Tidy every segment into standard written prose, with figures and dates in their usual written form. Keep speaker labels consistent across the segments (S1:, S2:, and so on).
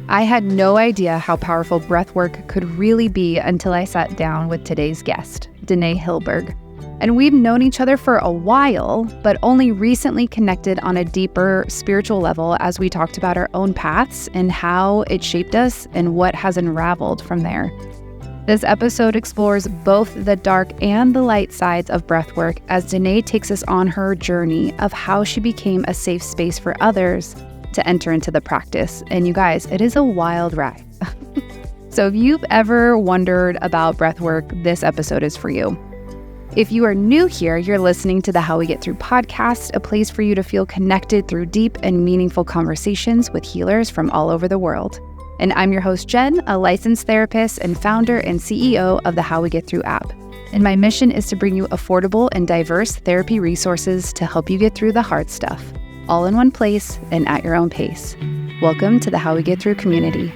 S1: I had no idea how powerful breathwork could really be until I sat down with today's guest, Danae Hillberg. And we've known each other for a while, but only recently connected on a deeper spiritual level as we talked about our own paths and how it shaped us and what has unraveled from there. This episode explores both the dark and the light sides of breathwork as Danae takes us on her journey of how she became a safe space for others to enter into the practice. And you guys, it is a wild ride. So if you've ever wondered about breathwork, this episode is for you. If you are new here, you're listening to the How We Get Thru podcast, a place for you to feel connected through deep and meaningful conversations with healers from all over the world. And I'm your host, Jen, a licensed therapist and founder and CEO of the How We Get Thru app. And my mission is to bring you affordable and diverse therapy resources to help you get through the hard stuff, all in one place and at your own pace. Welcome to the How We Get Thru community.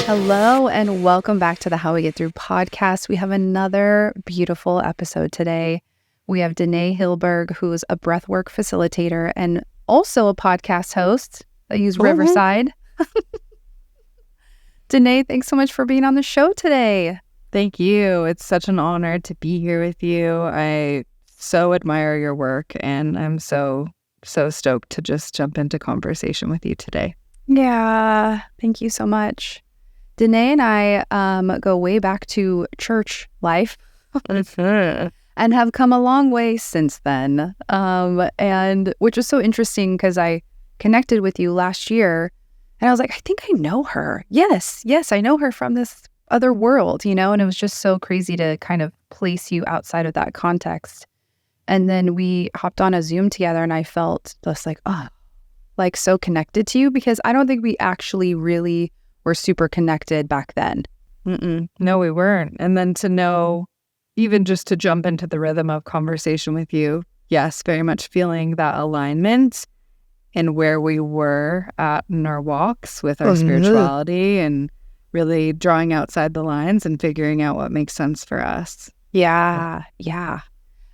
S1: Hello, and welcome back to the How We Get Thru podcast. We have another beautiful episode today. We have Danae Hillberg, who is a breathwork facilitator and also a podcast host. I use Riverside. Danae, thanks so much for being on the show today.
S2: Thank you. It's such an honor to be here with you. I so admire your work, and I'm so stoked to just jump into conversation with you today.
S1: Yeah, thank you so much. Danae and I go way back to church life and have come a long way since then. And which was so interesting because I connected with you last year and I was like, I think I know her. Yes, I know her from this other world, and it was just so crazy to kind of place you outside of that context. And then we hopped on a Zoom together and I felt just like, so connected to you because I don't think we actually really were super connected back then.
S2: No, we weren't. And then to know, even just to jump into the rhythm of conversation with you, yes, very much feeling that alignment and where we were at in our walks with our spirituality and really drawing outside the lines and figuring out what makes sense for us.
S1: Yeah.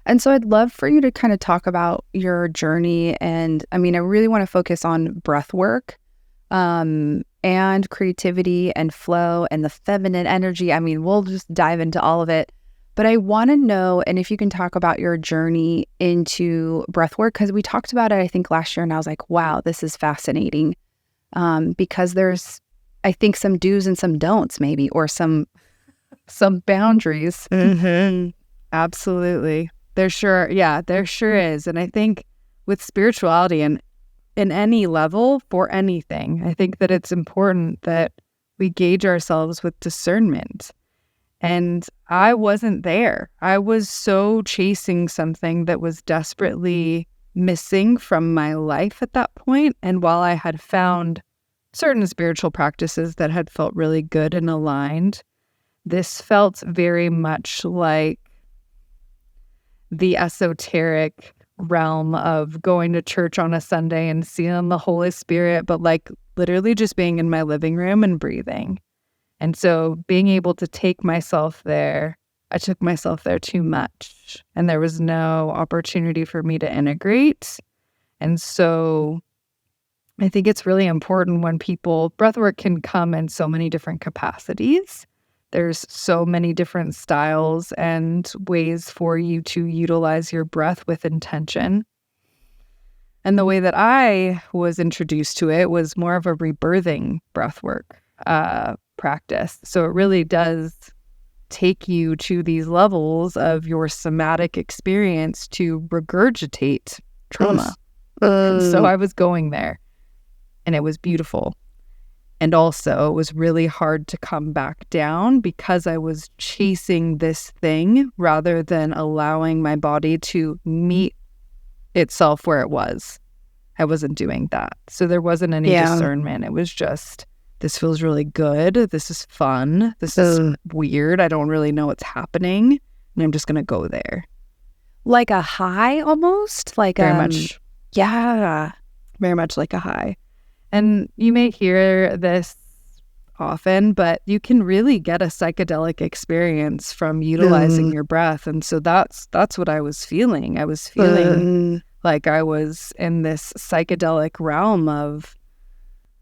S1: And so I'd love for you to kind of talk about your journey. And I really want to focus on breath work and creativity and flow and the feminine energy. We'll just dive into all of it. But I want to know, and if you can talk about your journey into breath work, because we talked about it, I think, last year, and I was like, wow, this is fascinating. Because there's, I think, some do's and some don'ts maybe, or some boundaries.
S2: Absolutely. There sure is. And I think with spirituality and in any level for anything, I think that it's important that we gauge ourselves with discernment. And I wasn't there. I was so chasing something that was desperately missing from my life at that point. And while I had found certain spiritual practices that had felt really good and aligned, this felt very much like the esoteric realm of going to church on a Sunday and seeing the Holy Spirit, but like literally just being in my living room and breathing. And so being able to take myself there, I took myself there too much, and there was no opportunity for me to integrate. And so I think it's really important when breathwork can come in so many different capacities. There's so many different styles and ways for you to utilize your breath with intention. And the way that I was introduced to it was more of a rebirthing breathwork practice. So it really does take you to these levels of your somatic experience to regurgitate trauma. And so I was going there, and it was beautiful. And also, it was really hard to come back down because I was chasing this thing rather than allowing my body to meet itself where it was. I wasn't doing that. So there wasn't any discernment. It was just, this feels really good. This is fun. This is weird. I don't really know what's happening. And I'm just going to go there.
S1: Like a high almost?
S2: Very much.
S1: Yeah.
S2: Very much like a high. And you may hear this often, but you can really get a psychedelic experience from utilizing your breath. And so that's what I was feeling. I was feeling like I was in this psychedelic realm of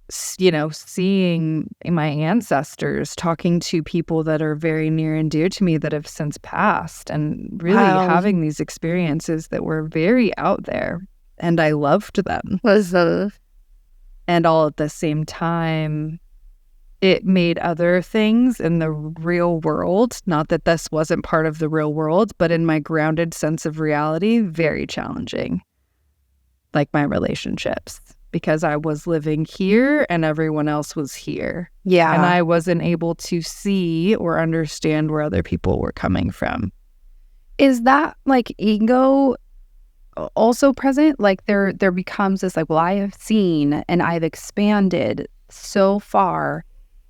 S2: seeing my ancestors, talking to people that are very near and dear to me that have since passed, and really having these experiences that were very out there. And I loved them. And all at the same time, it made other things in the real world, not that this wasn't part of the real world, but in my grounded sense of reality, very challenging. Like my relationships, because I was living here and everyone else was here.
S1: Yeah.
S2: And I wasn't able to see or understand where other people were coming from.
S1: Is that like ego also present? Like there becomes this like, well, I have seen and I've expanded so far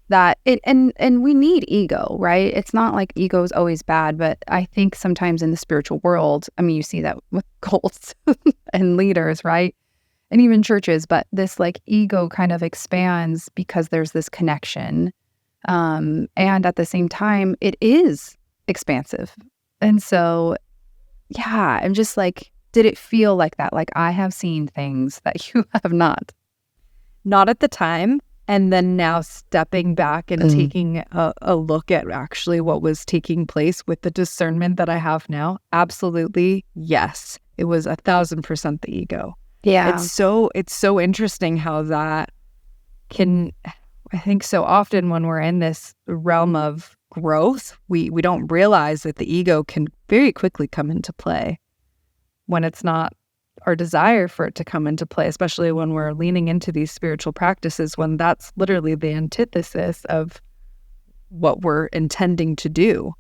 S1: that it, and we need ego, right? It's not like ego is always bad, but I think sometimes in the spiritual world, I mean, you see that with cults and leaders, right? And even churches, but this like ego kind of expands because there's this connection. And at the same time, it is expansive. And so, yeah, I'm just like, did it feel like that? Like I have seen things that you have not?
S2: Not at the time. And then now stepping back and taking a look at actually what was taking place with the discernment that I have now, absolutely, yes. It was 1,000% the ego.
S1: Yeah.
S2: It's so interesting how that can, I think so often when we're in this realm of growth, we don't realize that the ego can very quickly come into play when it's not our desire for it to come into play, especially when we're leaning into these spiritual practices, when that's literally the antithesis of what we're intending to do.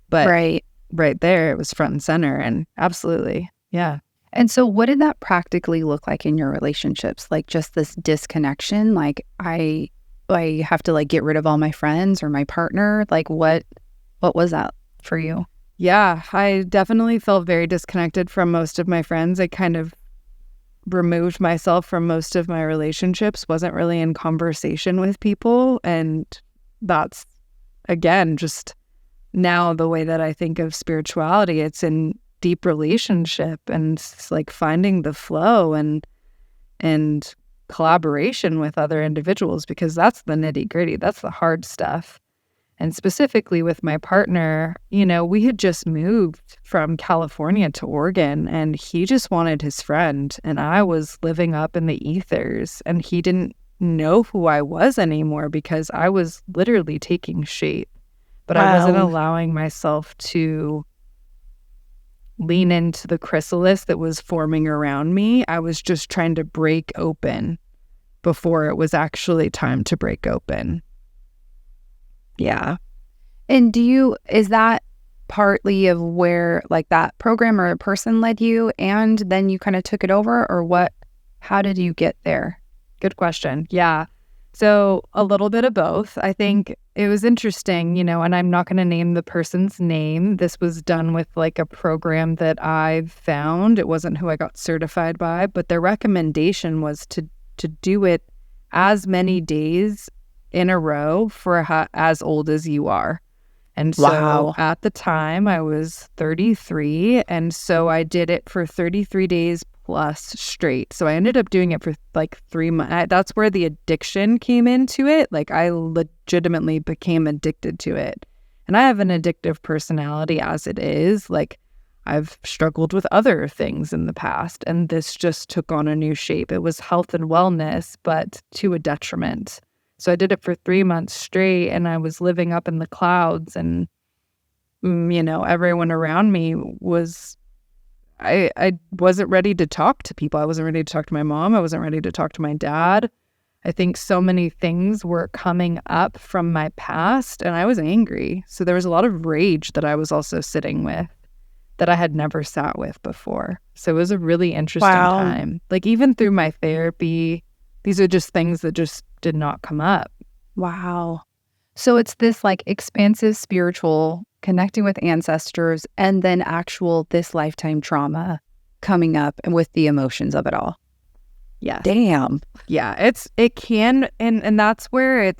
S2: But right there, it was front and center, and absolutely, yeah.
S1: And so what did that practically look like in your relationships? Like just this disconnection, like I have to like get rid of all my friends or my partner? Like what was that for you?
S2: Yeah, I definitely felt very disconnected from most of my friends. I kind of removed myself from most of my relationships, wasn't really in conversation with people. And that's, again, just now the way that I think of spirituality. It's in deep relationship and it's like finding the flow and collaboration with other individuals, because that's the nitty-gritty. That's the hard stuff. And specifically with my partner, we had just moved from California to Oregon, and he just wanted his friend, and I was living up in the ethers, and he didn't know who I was anymore because I was literally taking shape. But I wasn't allowing myself to lean into the chrysalis that was forming around me. I was just trying to break open before it was actually time to break open. Yeah.
S1: And is that partly of where like that program or a person led you and then you kind of took it over, or how did you get there?
S2: Good question. Yeah. So a little bit of both. I think it was interesting, and I'm not going to name the person's name. This was done with like a program that I found. It wasn't who I got certified by, but their recommendation was to do it as many days in a row for as old as you are. And so at the time I was 33. And so I did it for 33 days plus straight. So I ended up doing it for like 3 months. That's where the addiction came into it. Like I legitimately became addicted to it. And I have an addictive personality as it is. Like I've struggled with other things in the past, and this just took on a new shape. It was health and wellness, but to a detriment. So I did it for 3 months straight, and I was living up in the clouds, and, everyone around me was, I wasn't ready to talk to people. I wasn't ready to talk to my mom. I wasn't ready to talk to my dad. I think so many things were coming up from my past, and I was angry. So there was a lot of rage that I was also sitting with that I had never sat with before. So it was a really interesting time. Like even through my therapy, these are just things that just did not come up.
S1: Wow. So it's this like expansive spiritual connecting with ancestors and then actual this lifetime trauma coming up and with the emotions of it all.
S2: Yeah.
S1: Damn.
S2: Yeah, it can, and that's where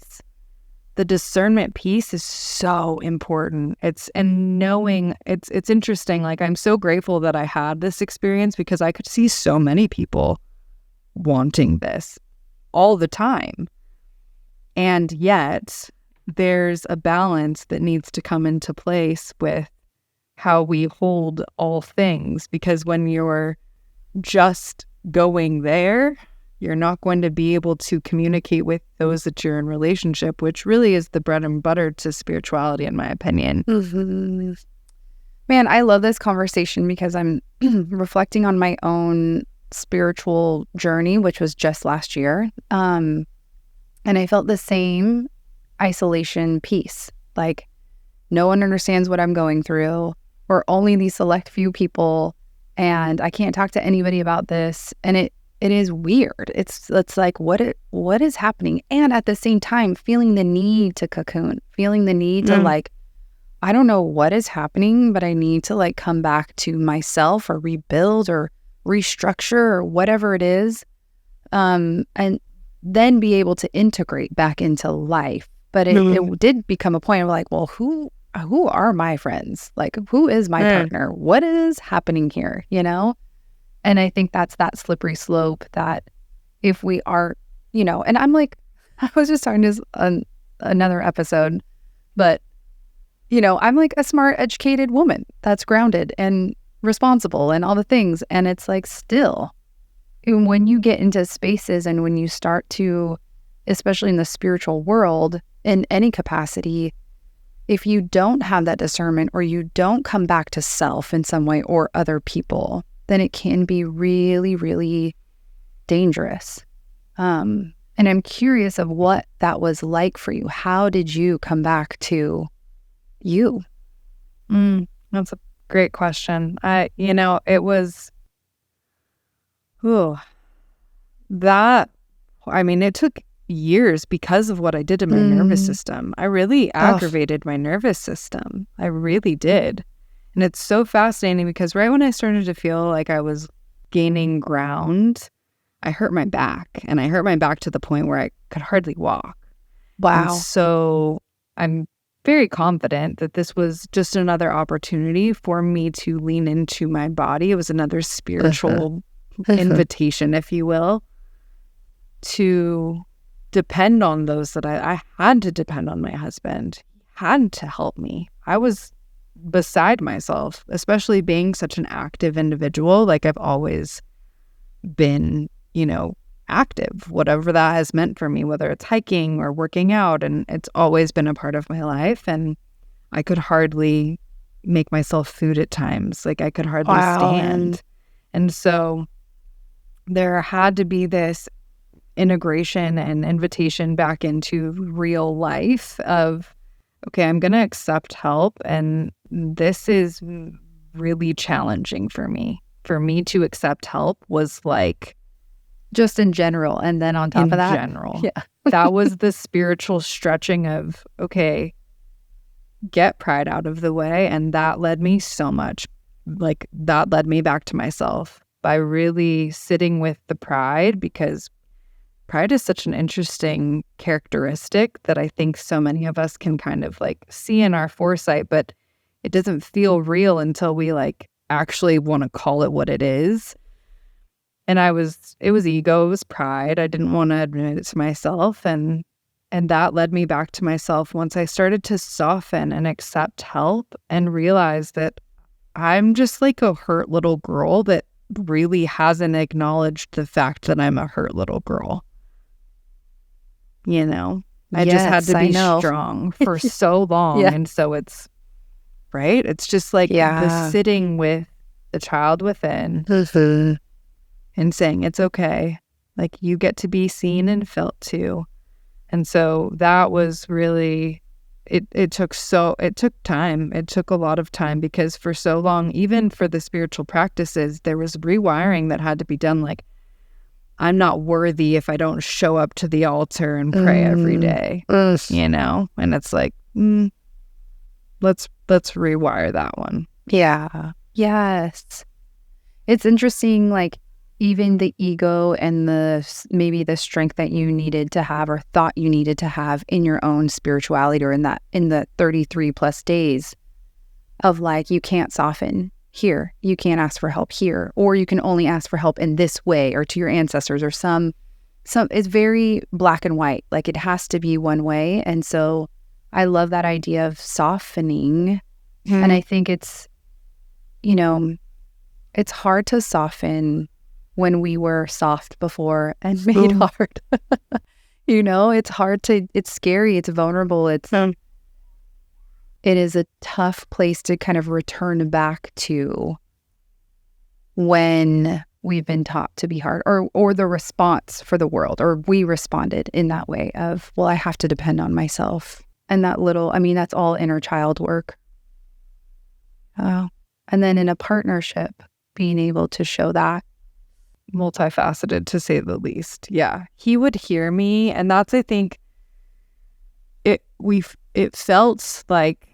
S2: the discernment piece is so important. And knowing it's interesting. Like I'm so grateful that I had this experience because I could see so many people wanting this all the time. And yet there's a balance that needs to come into place with how we hold all things, because when you're just going there, you're not going to be able to communicate with those that you're in relationship, which really is the bread and butter to spirituality, in my opinion.
S1: Mm-hmm. Man, I love this conversation because I'm reflecting on my own spiritual journey, which was just last year. And I felt the same isolation piece. Like, no one understands what I'm going through, or only these select few people, and I can't talk to anybody about this. And it is weird. It's like, what is happening? And at the same time, feeling the need to cocoon, feeling the need to like, I don't know what is happening, but I need to like come back to myself or rebuild or restructure or whatever it is. And then be able to integrate back into life. But it did become a point of like, well, who are my friends? Like, who is my partner? What is happening here? You know? And I think that's that slippery slope that if we are, you know, and I'm like, I was just talking to another episode, but, you know, I'm like a smart, educated woman that's grounded and responsible and all the things. And it's like, still, when you get into spaces and when you start to, especially in the spiritual world, in any capacity, if you don't have that discernment or you don't come back to self in some way or other people, then it can be really, really dangerous. And I'm curious of what that was like for you. How did you come back to you?
S2: That's a great question. It was, it took years because of what I did to my nervous system. I really aggravated my nervous system. I really did. And it's so fascinating because right when I started to feel like I was gaining ground, I hurt my back. And I hurt my back to the point where I could hardly walk.
S1: Wow.
S2: And so I'm very confident that this was just another opportunity for me to lean into my body. It was another spiritual invitation, if you will, to depend on those that I had to depend on my husband. He had to help me. I was beside myself, especially being such an active individual. Like, I've always been, active, whatever that has meant for me, whether it's hiking or working out. And it's always been a part of my life. And I could hardly make myself food at times. Like, I could hardly stand. And so there had to be this integration and invitation back into real life of, okay, I'm going to accept help. And this is really challenging for me. For me to accept help was like,
S1: just in general. And then on top of that,
S2: general, that was the spiritual stretching of, okay, get pride out of the way. And that led me so much. Like, that led me back to myself by really sitting with the pride, because pride is such an interesting characteristic that I think so many of us can kind of like see in our foresight, but it doesn't feel real until we like actually want to call it what it is. And it was ego, it was pride. I didn't want to admit it to myself. And that led me back to myself once I started to soften and accept help and realize that I'm just like a hurt little girl that really hasn't acknowledged the fact that I'm a hurt little girl. I just had to be strong for so long. And so it's, right? It's just like the sitting with the child within and saying, it's okay. Like, you get to be seen and felt too. And so that was really, it took time. It took a lot of time, because for so long, even for the spiritual practices, there was rewiring that had to be done. Like, I'm not worthy if I don't show up to the altar and pray every day, and it's like, let's rewire that one.
S1: Yeah. Yes. It's interesting, like, even the ego and maybe the strength that you needed to have or thought you needed to have in your own spirituality, or in the 33 plus days of like, you can't soften here, you can't ask for help here, or you can only ask for help in this way, or to your ancestors, or some it's very black and white. Like it has to be one way. And so I love that idea of softening. And I think it's, it's hard to soften when we were soft before and made hard. It's hard it's scary, it's vulnerable, it is a tough place to kind of return back to when we've been taught to be hard, or the response for the world, or we responded in that way of, well, I have to depend on myself. And that's all inner child work. And then in a partnership, being able to show that.
S2: Multifaceted, to say the least. Yeah. He would hear me, and that's, I think, it felt like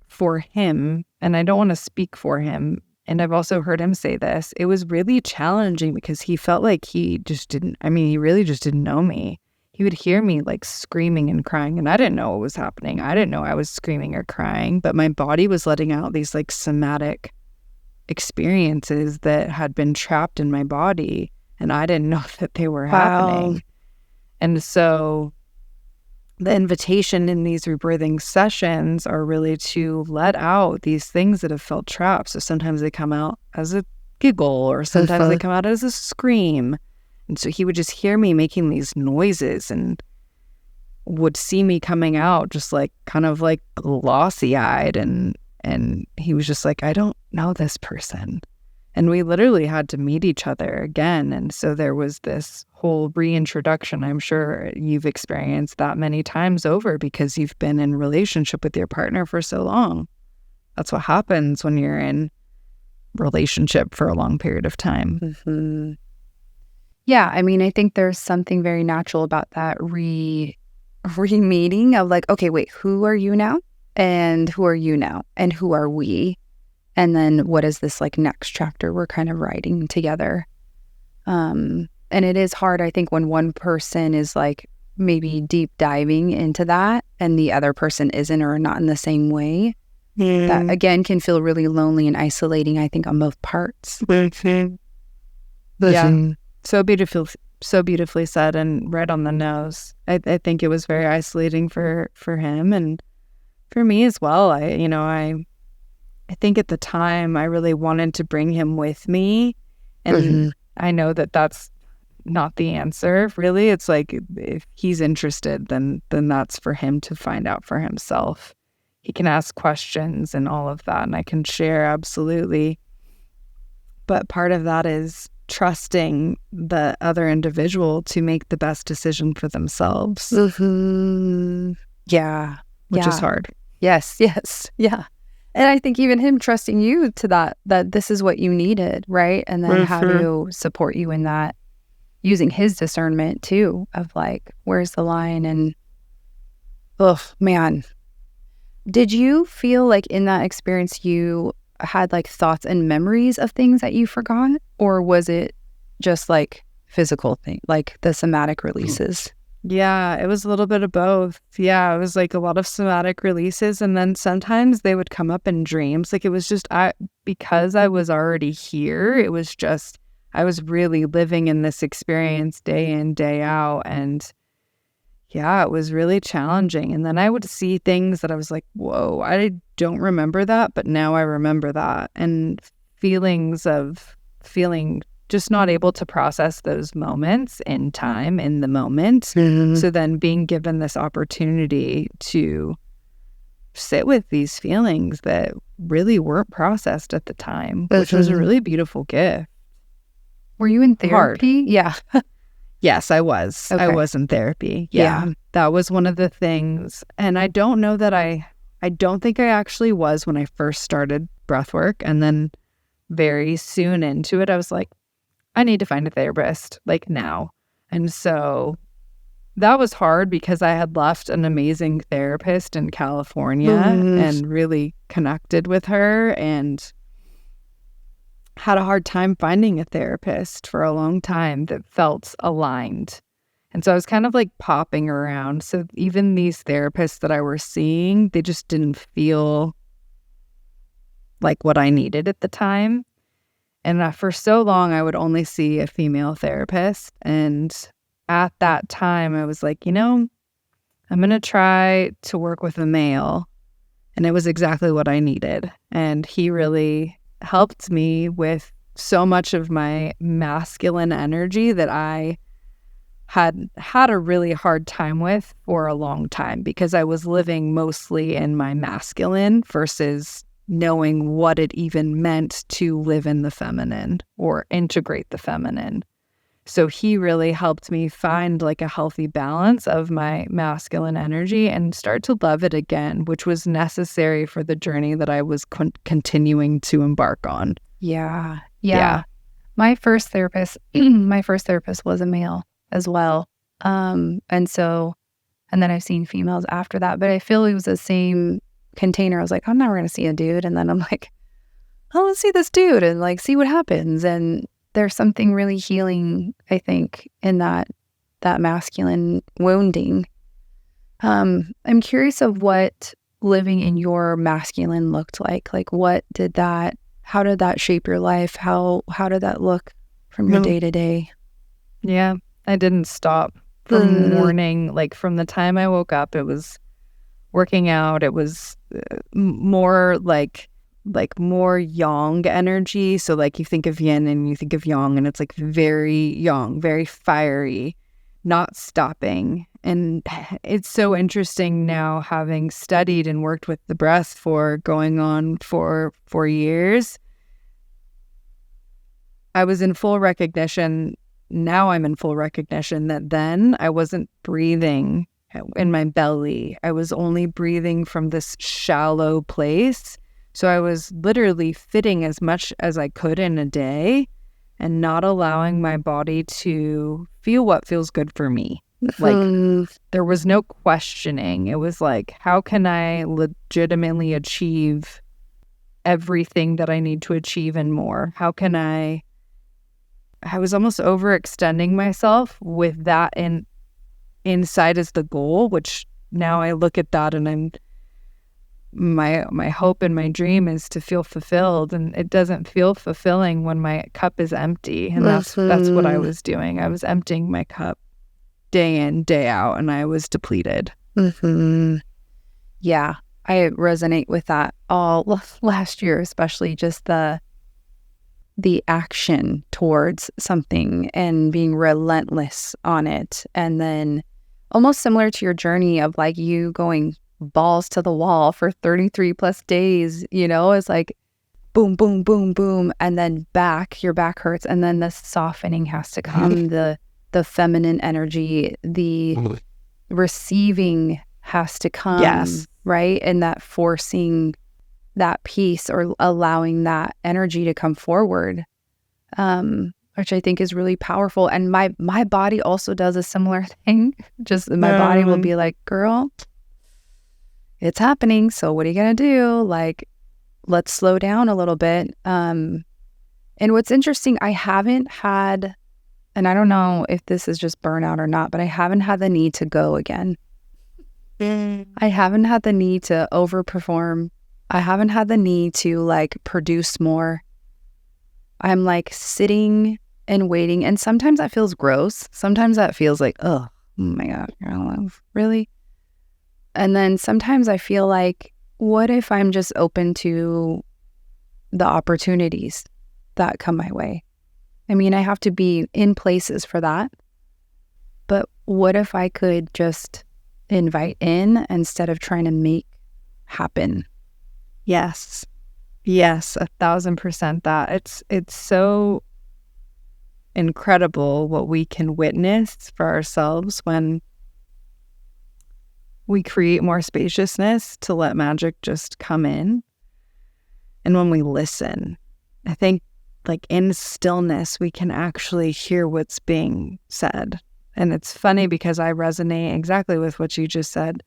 S2: for him, and I don't want to speak for him, and I've also heard him say this, it was really challenging because he felt like he really just didn't know me. He would hear me like screaming and crying, and I didn't know what was happening. I didn't know I was screaming or crying, but my body was letting out these like somatic experiences that had been trapped in my body, and I didn't know that they were happening. And so the invitation in these rebirthing sessions are really to let out these things that have felt trapped. So sometimes they come out as a giggle, or sometimes they come out as a scream. And so he would just hear me making these noises and would see me coming out just like kind of like glossy-eyed, and he was just like, I don't know this person. And we literally had to meet each other again. And so there was this whole reintroduction. I'm sure you've experienced that many times over because you've been in relationship with your partner for so long. That's what happens when you're in relationship for a long period of time.
S1: Yeah, I think there's something very natural about that re-meeting of like, okay, wait, who are you now? And who are you now? And who are we? And then what is this like next chapter we're kind of writing together? And it is hard, I think, when one person is like maybe deep diving into that and the other person isn't, or not in the same way. That again can feel really lonely and isolating, I think, on both parts.
S2: Yeah. So beautifully said, and right on the nose. I think it was very isolating for him and for me as well. I think at the time I really wanted to bring him with me, and I know that that's not the answer. Really, it's like if he's interested, then that's for him to find out for himself. He can ask questions and all of that, and I can share, absolutely. But part of that is trusting the other individual to make the best decision for themselves.
S1: Yeah.
S2: Which is hard.
S1: Yes. Yeah. And I think even him trusting you to that this is what you needed, right? And then how to support you in that, using his discernment too, of like, where's the line? And, oh man. Did you feel like in that experience you had like thoughts and memories of things that you forgot? Or was it just like physical thing, like the somatic releases?
S2: Yeah, it was a little bit of both. Yeah, it was like a lot of somatic releases, and then sometimes they would come up in dreams. Like it was just, because I was already here, it was just, I was really living in this experience day in, day out. And yeah, it was really challenging. And then I would see things that I was like, whoa, I don't remember that, but now I remember that. And feelings of feeling just not able to process those moments in time, in the moment. So then being given this opportunity to sit with these feelings that really weren't processed at the time, which was a really beautiful gift.
S1: Were you in therapy?
S2: Hard.
S1: Yeah.
S2: Yes, I was. Okay. I was in therapy. Yeah. That was one of the things. And I don't know that I don't think I actually was when I first started breathwork. And then very soon into it, I was like, I need to find a therapist, like now. And so that was hard because I had left an amazing therapist in California and really connected with her, and had a hard time finding a therapist for a long time that felt aligned. And so I was kind of like popping around. So even these therapists that I was seeing, they just didn't feel like what I needed at the time. And for so long, I would only see a female therapist. And at that time, I was like, I'm going to try to work with a male. And it was exactly what I needed. And he really helped me with so much of my masculine energy that I had a really hard time with for a long time, because I was living mostly in my masculine versus knowing what it even meant to live in the feminine or integrate the feminine. So he really helped me find like a healthy balance of my masculine energy and start to love it again, which was necessary for the journey that I was continuing to embark on.
S1: Yeah. My first therapist was a male as well. And then I've seen females after that, but I feel it was the same container. I was like, I'm never going to see a dude. And then I'm like, oh, let's see this dude and like see what happens. And there's something really healing, I think, in that masculine wounding. I'm curious of what living in your masculine looked like. Like, how did that shape your life? How did that look from your day to day?
S2: Yeah, I didn't stop from morning. Like from the time I woke up, it was working out. It was more like more yang energy. So like you think of yin and you think of yang, and it's like very yang, very fiery, not stopping. And it's so interesting now, having studied and worked with the breath for going on for 4 years. I was in full recognition. Now I'm in full recognition that then I wasn't breathing in my belly. I was only breathing from this shallow place. So I was literally fitting as much as I could in a day and not allowing my body to feel what feels good for me. Like there was no questioning. It was like, how can I legitimately achieve everything that I need to achieve and more? How can I was almost overextending myself with that inside as the goal, which now I look at that and my hope and my dream is to feel fulfilled, and it doesn't feel fulfilling when my cup is empty. And that's what I was doing. I was emptying my cup day in, day out, and I was depleted.
S1: Yeah, I resonate with that all last year, especially just the action towards something and being relentless on it. And then almost similar to your journey of like you going balls to the wall for 33 plus days, it's like boom, boom, boom, boom. And then your back hurts. And then the softening has to come, the feminine energy, the receiving has to come.
S2: Yes.
S1: Right. And that forcing that piece or allowing that energy to come forward, which I think is really powerful. And my body also does a similar thing. Just my body will be like, girl, it's happening. So what are you going to do? Like, let's slow down a little bit. And what's interesting, I haven't had, and I don't know if this is just burnout or not, but I haven't had the need to go again. I haven't had the need to overperform. I haven't had the need to like produce more. I'm like sitting and waiting. And sometimes that feels gross. Sometimes that feels like, oh my God, really? And then sometimes I feel like, what if I'm just open to the opportunities that come my way? I mean, I have to be in places for that. But what if I could just invite in instead of trying to make happen?
S2: Yes, 1,000% that. It's so incredible what we can witness for ourselves when we create more spaciousness to let magic just come in. And when we listen, I think like in stillness, we can actually hear what's being said. And it's funny because I resonate exactly with what you just said.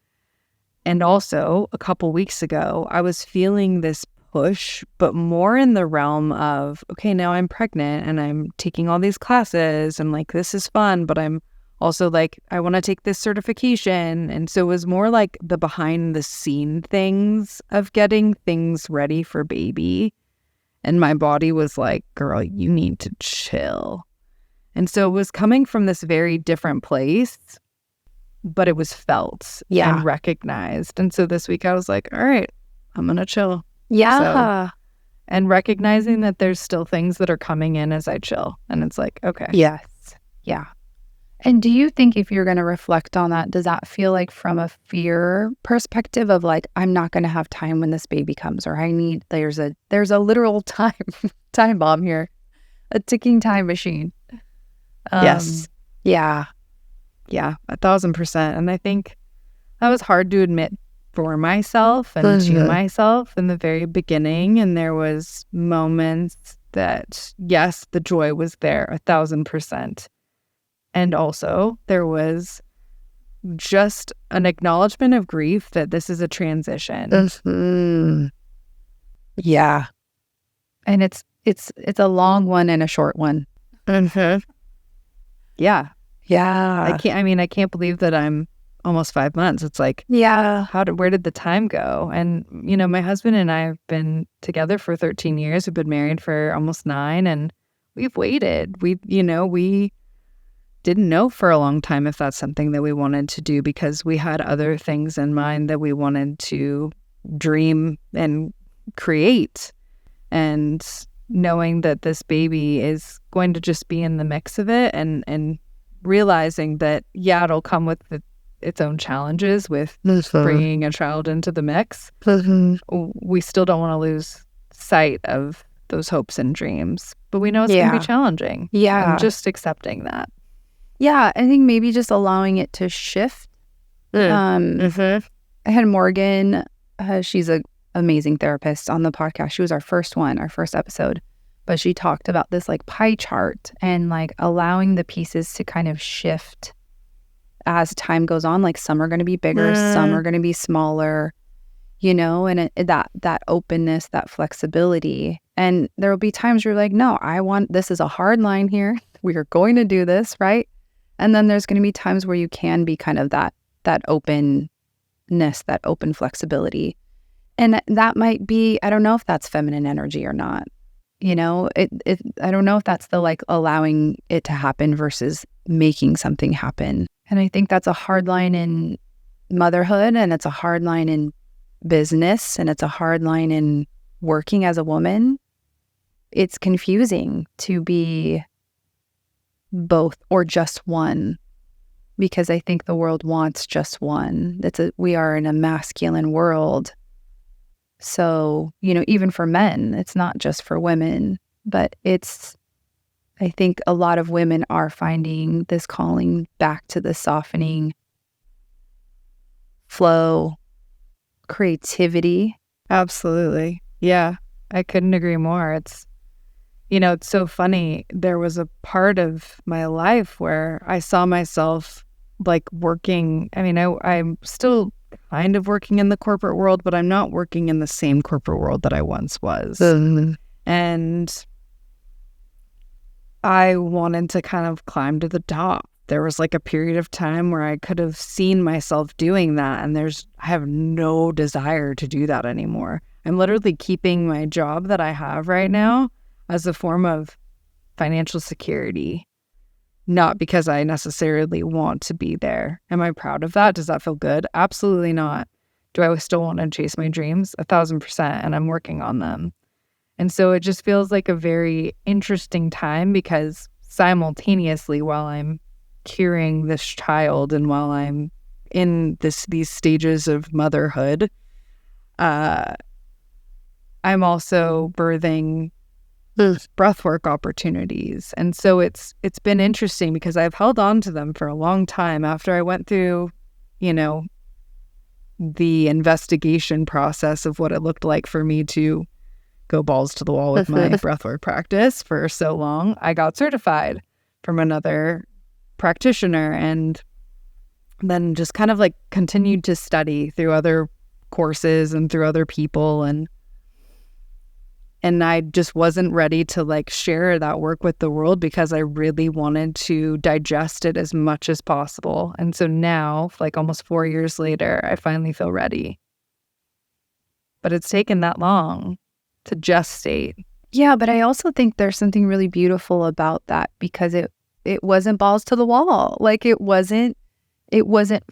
S2: And also a couple weeks ago, I was feeling this push, but more in the realm of, okay, now I'm pregnant and I'm taking all these classes and like, this is fun, but I'm also like, I want to take this certification. And so it was more like the behind the scene things of getting things ready for baby. And my body was like, girl, you need to chill. And so it was coming from this very different place, but it was felt and recognized. And so this week I was like, all right, I'm going to chill.
S1: Yeah.
S2: And recognizing that there's still things that are coming in as I chill. And it's like, okay.
S1: Yes. Yeah. And do you think, if you're going to reflect on that, does that feel like from a fear perspective of like, I'm not going to have time when this baby comes, or there's a literal time bomb here, a ticking time machine?
S2: Yes.
S1: Yeah.
S2: Yeah, 1,000%. And I think that was hard to admit for myself and to myself in the very beginning. And there was moments that, yes, the joy was there 1,000%. And also there was just an acknowledgement of grief that this is a transition.
S1: Yeah. And it's a long one and a short one.
S2: Yeah.
S1: Yeah.
S2: I can't believe that I'm almost 5 months. It's like,
S1: yeah.
S2: Where did the time go? And, my husband and I have been together for 13 years. We've been married for almost 9, and we've waited. We didn't know for a long time if that's something that we wanted to do, because we had other things in mind that we wanted to dream and create. And knowing that this baby is going to just be in the mix of it, and realizing that, it'll come with its own challenges with bringing a child into the mix. We still don't want to lose sight of those hopes and dreams, but we know it's going to be challenging.
S1: Yeah.
S2: And just accepting that.
S1: Yeah. I think maybe just allowing it to shift. I had Morgan, she's an amazing therapist, on the podcast. She was our first episode, but she talked about this like pie chart and like allowing the pieces to kind of shift as time goes on. Like some are going to be bigger, some are going to be smaller, and that openness, that flexibility. And there will be times where you're like, no, this is a hard line here. We are going to do this, right? And then there's going to be times where you can be kind of that openness, that open flexibility. And that might be, I don't know if that's feminine energy or not. I don't know if that's the like allowing it to happen versus making something happen. And I think that's a hard line in motherhood, and it's a hard line in business, and it's a hard line in working as a woman. It's confusing to be both or just one, because I think the world wants just one. We are in a masculine world. So, even for men, it's not just for women, but I think a lot of women are finding this calling back to the softening, flow, creativity.
S2: Absolutely. Yeah, I couldn't agree more. It's so funny. There was a part of my life where I saw myself like working. I'm still kind of working in the corporate world, but I'm not working in the same corporate world that I once was. And I wanted to kind of climb to the top. There was like a period of time where I could have seen myself doing that, and I have no desire to do that anymore. I'm literally keeping my job that I have right now as a form of financial security, not because I necessarily want to be there. Am I proud of that? Does that feel good? Absolutely not. Do I still want to chase my dreams? 1,000%, and I'm working on them. And so it just feels like a very interesting time, because simultaneously, while I'm curing this child and while I'm in these stages of motherhood, I'm also birthing breathwork opportunities. And so it's been interesting, because I've held on to them for a long time after I went through, the investigation process of what it looked like for me to go balls to the wall with my breathwork practice for so long. I got certified from another practitioner, and then just kind of like continued to study through other courses and through other people, and I just wasn't ready to like share that work with the world, because I really wanted to digest it as much as possible. And so now, like almost 4 years later, I finally feel ready. But it's taken that long to gestate.
S1: Yeah, but I also think there's something really beautiful about that, because wasn't balls to the wall. Like it wasn't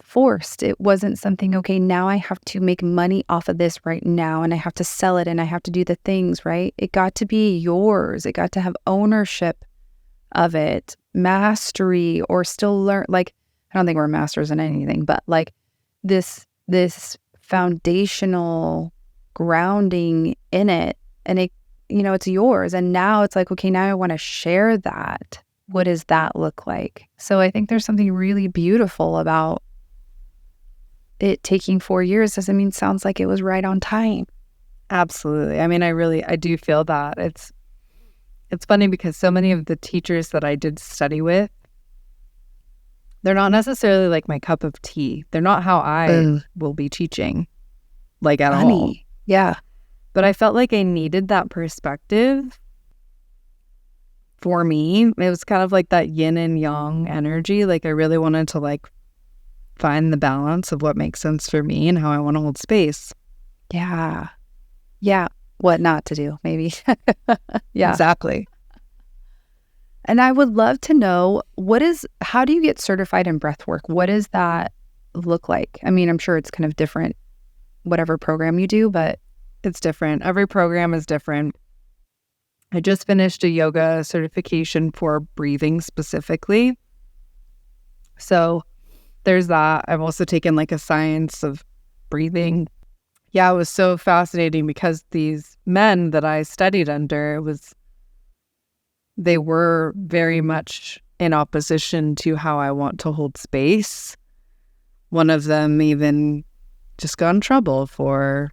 S1: forced. It wasn't something, okay, now I have to make money off of this right now and I have to sell it and I have to do the things, right? It got to be yours. It got to have ownership of it, mastery, or still learn. Like, I don't think we're masters in anything, but like this foundational grounding in it, and it, it's yours. And now it's like, okay, now I want to share that. What does that look like? So I think there's something really beautiful about it taking 4 years. Doesn't mean sounds like it was right on time.
S2: Absolutely. I mean, I do feel that. It's funny because so many of the teachers that I did study with, they're not necessarily like my cup of tea. They're not how I will be teaching, like at all.
S1: Yeah.
S2: But I felt like I needed that perspective. For me, it was kind of like that yin and yang energy. Like I really wanted to like find the balance of what makes sense for me and how I want to hold space.
S1: Yeah. Yeah. What not to do, maybe.
S2: Yeah. Exactly.
S1: And I would love to know, how do you get certified in breathwork? What does that look like? I mean, I'm sure it's kind of different, whatever program you do, but
S2: it's different. Every program is different. I just finished a yoga certification for breathing specifically. So there's that. I've also taken like a science of breathing. Yeah, it was so fascinating because these men that I studied under, they were very much in opposition to how I want to hold space. One of them even just got in trouble for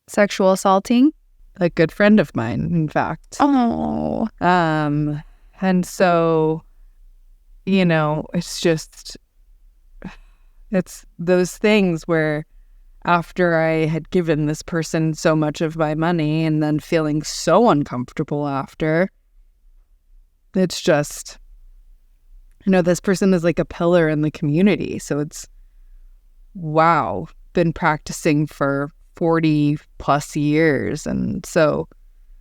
S1: sexual assaulting
S2: a good friend of mine, in fact.
S1: Oh.
S2: And so, it's those things where after I had given this person so much of my money and then feeling so uncomfortable after, it's just, this person is like a pillar in the community. So it's, wow, been practicing for 40 plus years. And so,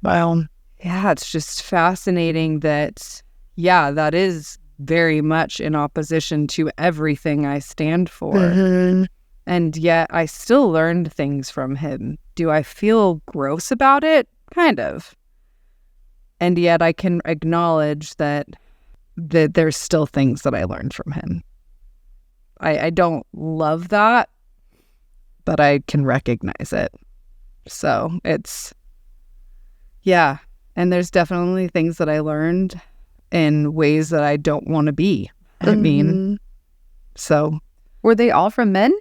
S1: wow.
S2: Yeah, it's just fascinating that, that is very much in opposition to everything I stand for.
S1: Mm-hmm.
S2: And yet I still learned things from him. Do I feel gross about it? Kind of. And yet I can acknowledge that there's still things that I learned from him. I don't love that, but I can recognize it. So it's, yeah. And there's definitely things that I learned in ways that I don't want to be.
S1: Mm-hmm.
S2: I mean, so.
S1: Were they all from men?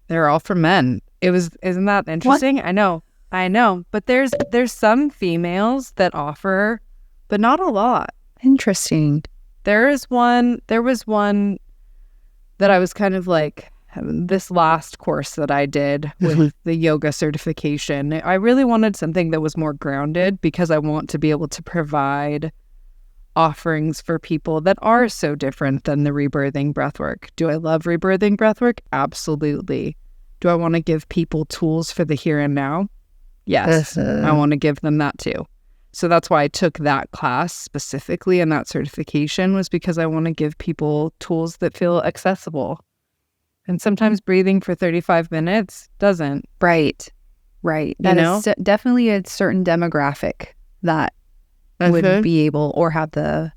S2: They're all from men. Isn't that interesting? What? I know. But there's some females that offer, but not a lot.
S1: Interesting.
S2: There was one that I was kind of like, this last course that I did with the yoga certification, I really wanted something that was more grounded because I want to be able to provide offerings for people that are so different than the rebirthing breathwork. Do I love rebirthing breathwork? Absolutely. Do I want to give people tools for the here and now? Yes, I want to give them that too. So that's why I took that class specifically, and that certification was because I want to give people tools that feel accessible. And sometimes breathing for 35 minutes doesn't.
S1: Right. That is definitely a certain demographic that would be able or have the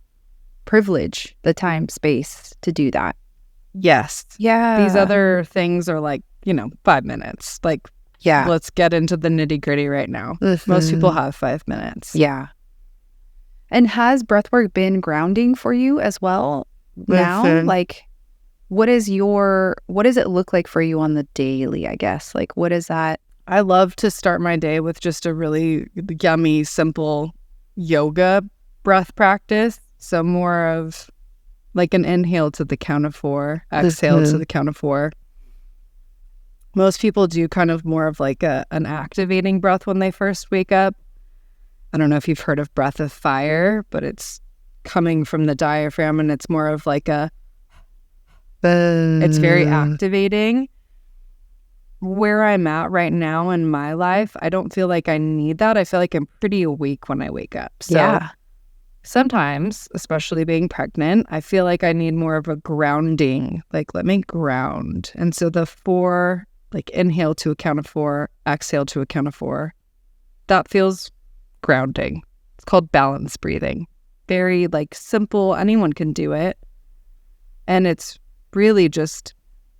S1: privilege, the time, space to do that.
S2: Yes.
S1: Yeah.
S2: These other things are like, 5 minutes. Like,
S1: yeah,
S2: let's get into the nitty gritty right now. Mm-hmm. Most people have 5 minutes.
S1: Yeah. And has breathwork been grounding for you as well now? Mm-hmm. Like, what does it look like for you on the daily, I guess? Like, what is that?
S2: I love to start my day with just a really yummy, simple yoga breath practice. So more of like an inhale to the count of 4, exhale to the count of 4. Most people do kind of more of like an activating breath when they first wake up. I don't know if you've heard of breath of fire, but it's coming from the diaphragm and it's more of like it's very activating. Where I'm at right now in my life, I don't feel like I need that. I feel like I'm pretty awake when I wake up. So sometimes, especially being pregnant, I feel like I need more of a grounding, like let me ground. And so the 4, like inhale to a count of 4, exhale to a count of 4, that feels grounding. It's called balance breathing. Very like simple, anyone can do it. And it's really just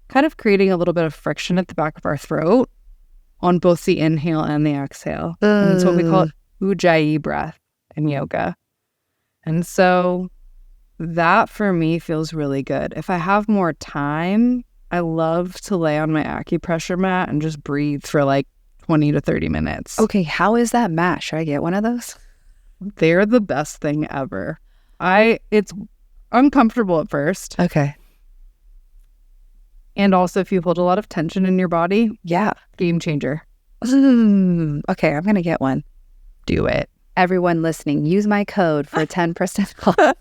S2: kind of creating a little bit of friction at the back of our throat on both the inhale and the exhale. And it's what we call Ujjayi breath in yoga. And so that for me feels really good. If I have more time, I love to lay on my acupressure mat and just breathe for like 20 to 30 minutes.
S1: Okay, how is that mat? Should I get one of those?
S2: They're the best thing ever. It's uncomfortable at first.
S1: Okay.
S2: And also if you hold a lot of tension in your body,
S1: Yeah.
S2: game changer.
S1: Okay, I'm going to get one.
S2: Do it.
S1: Everyone listening, use my code for 10% off.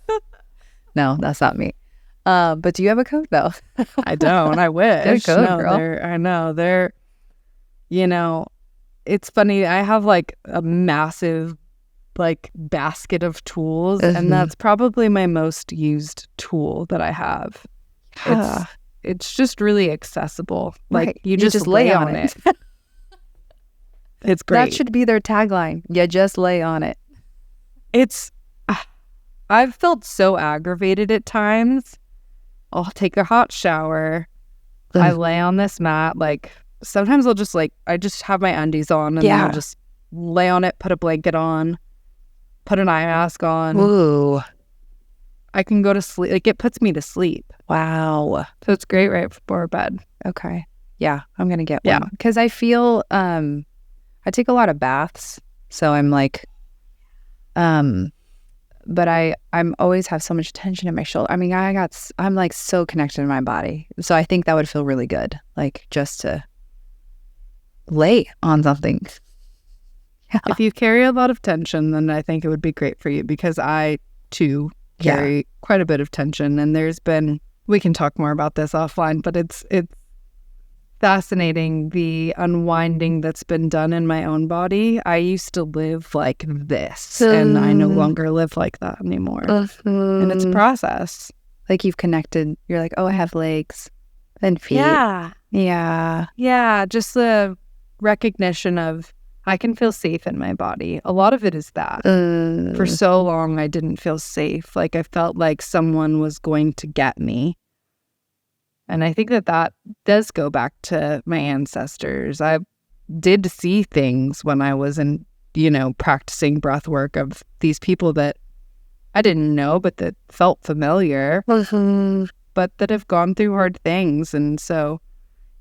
S1: No, that's not me. But do you have a code though?
S2: I don't. I wish.
S1: Good code, girl.
S2: I know. They're, it's funny. I have like a massive like basket of tools, and that's probably my most used tool that I have. It's just really accessible. Like
S1: Right.
S2: you just lay on it. It's great.
S1: That should be their tagline. You just lay on it.
S2: I've felt so aggravated at times. I'll take a hot shower. I lay on this mat. Like sometimes I'll just I just have my undies on and then I'll just lay on it, put a blanket on, put an eye mask on.
S1: Ooh.
S2: I can go to sleep. Like it puts me to sleep.
S1: Wow.
S2: So it's great right before bed.
S1: Okay. Yeah, I'm going to get
S2: Yeah.
S1: one. Because I feel, I take a lot of baths. So I'm like, but I'm always have so much tension in my shoulder. I mean, I'm like so connected in my body. So I think that would feel really good. Like just to lay on something. Yeah.
S2: If you carry a lot of tension, then I think it would be great for you, because I too carry quite a bit of tension. And we can talk more about this offline, but it's fascinating, the unwinding that's been done in my own body. I used to live like this, and I no longer live like that anymore. And it's a process.
S1: Like you've connected. You're like, oh, I have legs and feet.
S2: Yeah.
S1: Yeah.
S2: Yeah. Just the recognition of I can feel safe in my body. A lot of it is that. For so long, I didn't feel safe. Like I felt like someone was going to get me. And I think that does go back to my ancestors. I did see things when I was practicing breath work of these people that I didn't know, but that felt familiar, but that have gone through hard things. And so,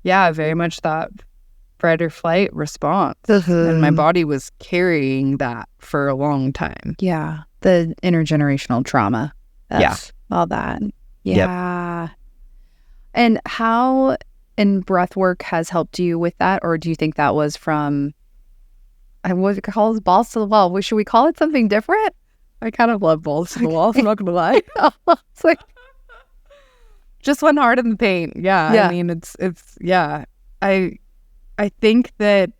S2: yeah, very much that fight or flight response. And my body was carrying that for a long time.
S1: Yeah. The intergenerational trauma. All that. Yeah. Yep. And how in breath work has helped you with that? Or do you think that was from, I would call it balls to the wall? Should we call it something different?
S2: I kind of love balls to the wall. I'm not going to lie.
S1: It's like,
S2: just went hard in the paint. Yeah. I mean, it's I think that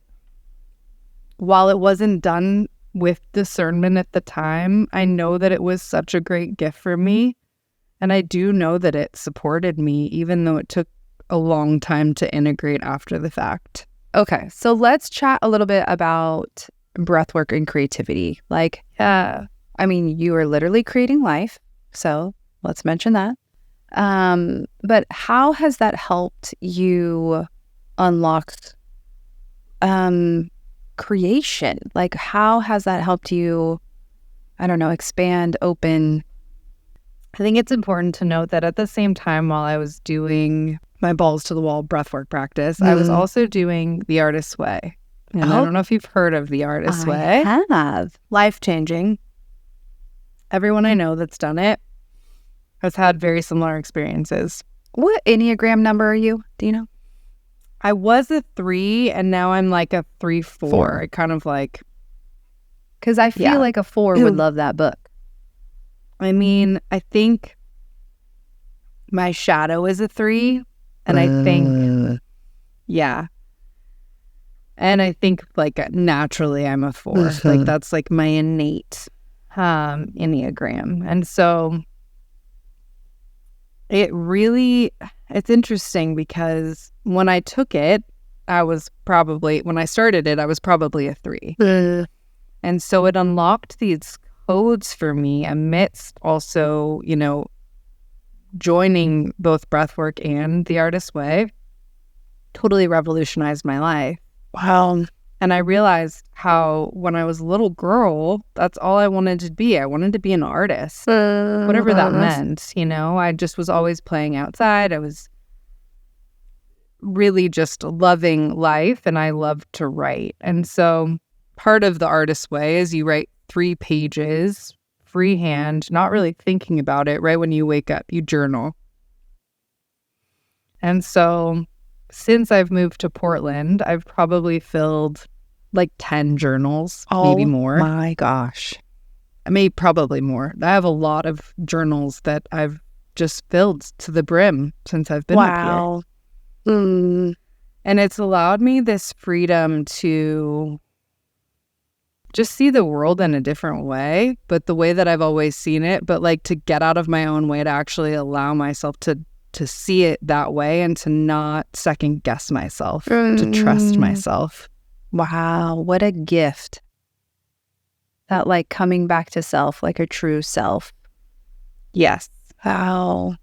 S2: while it wasn't done with discernment at the time, I know that it was such a great gift for me. And I do know that it supported me, even though it took a long time to integrate after the fact.
S1: Okay, so let's chat a little bit about breathwork and creativity. Like, I mean, you are literally creating life, so let's mention that. But how has that helped you unlock creation? Like, how has that helped you, I don't know, expand, open?
S2: I think it's important to note that at the same time, while I was doing my balls to the wall breathwork practice, I was also doing the Artist's Way. And I don't know if you've heard of the Artist's Way.
S1: I have.
S2: Life-changing. Everyone I know that's done it has had very similar experiences.
S1: What Enneagram number are you? Do you know?
S2: I was a 3, and now I'm like a 3-4. I kind of like...
S1: Because I feel like a 4 would love that book.
S2: I mean, I think my shadow is a 3, and I think, and I think like naturally I'm a 4. Like that's like my innate Enneagram. And so it's interesting because when I took it, when I started it, I was probably a 3. And so it unlocked these codes for me amidst also, joining both breathwork and the artist way. Totally revolutionized my life.
S1: Wow.
S2: And I realized how when I was a little girl, that's all I wanted to be. I wanted to be an artist, whatever that meant. I just was always playing outside. I was really just loving life, and I loved to write. And so part of the artist way is you write 3 pages freehand, not really thinking about it. Right when you wake up, you journal. And so since I've moved to Portland, I've probably filled like 10 journals, maybe more.
S1: Oh my gosh.
S2: Probably more. I have a lot of journals that I've just filled to the brim since I've been up here. And it's allowed me this freedom to just see the world in a different way, but the way that I've always seen it, but like to get out of my own way to actually allow myself to see it that way and to not second guess myself, to trust myself.
S1: Wow, what a gift. That like coming back to self, like a true self.
S2: Yes.
S1: Wow.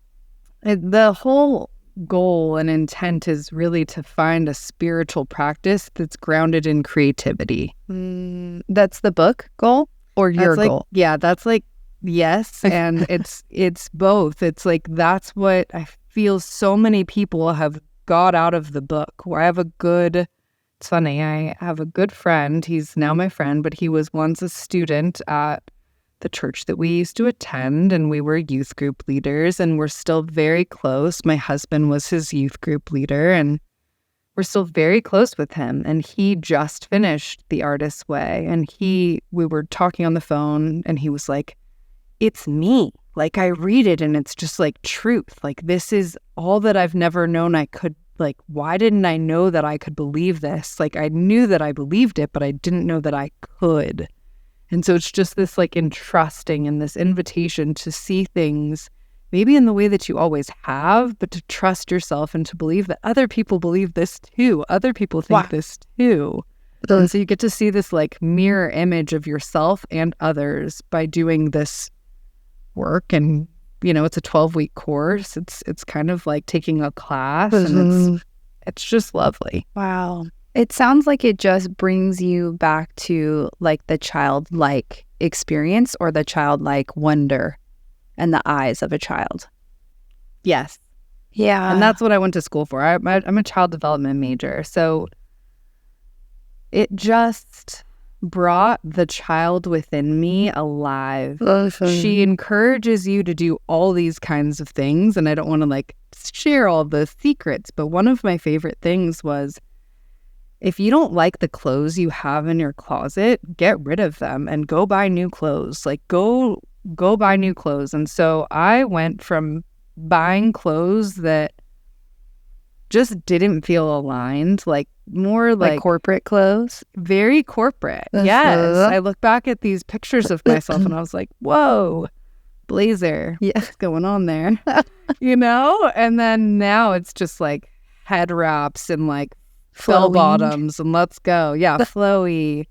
S2: The whole goal and intent is really to find a spiritual practice that's grounded in creativity.
S1: That's the book goal or your goal?
S2: Yeah, that's like, yes. And it's both. It's like, that's what I feel so many people have got out of the book. Where it's funny, I have a good friend. He's now my friend, but he was once a student at the church that we used to attend, and we were youth group leaders, and we're still very close. My husband was his youth group leader, and we're still very close with him. And he just finished The Artist's Way, and we were talking on the phone, and he was like, it's me. Like, I read it, and it's just like truth. Like, this is all that I've never known I could. Like, why didn't I know that I could believe this? Like, I knew that I believed it, but I didn't know that I could. And so it's just this like entrusting and this invitation to see things maybe in the way that you always have, but to trust yourself and to believe that other people believe this too. Other people think this too. And so you get to see this like mirror image of yourself and others by doing this work. And, it's a 12-week course. It's kind of like taking a class, and it's just lovely.
S1: Wow. It sounds like it just brings you back to like the childlike experience or the childlike wonder and the eyes of a child.
S2: Yes.
S1: Yeah.
S2: And that's what I went to school for. I'm a child development major. So it just brought the child within me alive. She encourages you to do all these kinds of things. And I don't want to like share all the secrets, but one of my favorite things was, if you don't like the clothes you have in your closet, get rid of them and go buy new clothes. Like go buy new clothes. And so I went from buying clothes that just didn't feel aligned, like more like
S1: corporate clothes.
S2: Very corporate. Yes. I look back at these pictures of myself and I was like, whoa, blazer.
S1: Yeah.
S2: What's going on there? And then now it's just like head wraps and like bell bottoms and let's go. Yeah, flowy.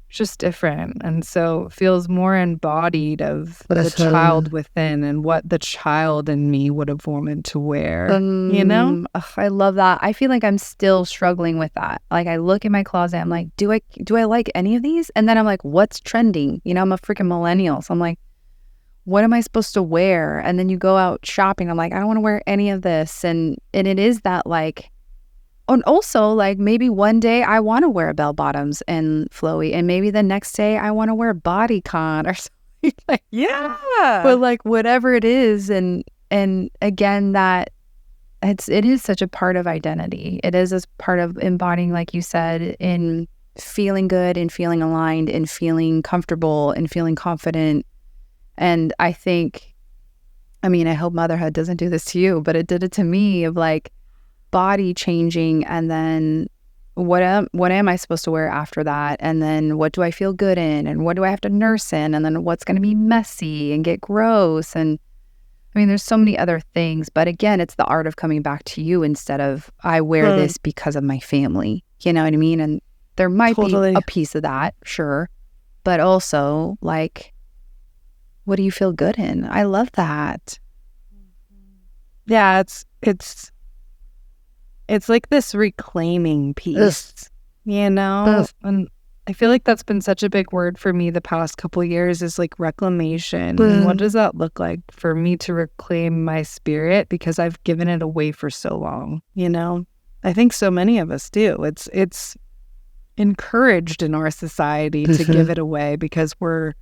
S2: Just different. And so it feels more embodied of the child within and what the child in me would have wanted to wear.
S1: I love that. I feel like I'm still struggling with that. Like, I look in my closet, I'm like, do I like any of these? And then I'm like, what's trending? I'm a freaking millennial. So I'm like, what am I supposed to wear? And then you go out shopping. I'm like, I don't want to wear any of this. And it is that like, and also, like, maybe one day I want to wear bell bottoms and flowy, and maybe the next day I want to wear bodycon or something like.
S2: Yeah.
S1: But like whatever it is, and again, that it is such a part of identity. It is as part of embodying, like you said, in feeling good and feeling aligned and feeling comfortable and feeling confident. And I think, I hope motherhood doesn't do this to you, but it did it to me, of like body changing and then what am I supposed to wear after that? And then what do I feel good in? And what do I have to nurse in? And then what's going to be messy and get gross? And I mean, there's so many other things. But again, it's the art of coming back to you instead of I wear this because of my family. You know what I mean? And there might be a piece of that, sure. But also, like, what do you feel good in? I love that.
S2: Yeah, it's like this reclaiming piece, you know? And I feel like that's been such a big word for me the past couple of years is like reclamation. And what does that look like for me to reclaim my spirit because I've given it away for so long, you know? I think so many of us do. It's encouraged in our society to give it away because we're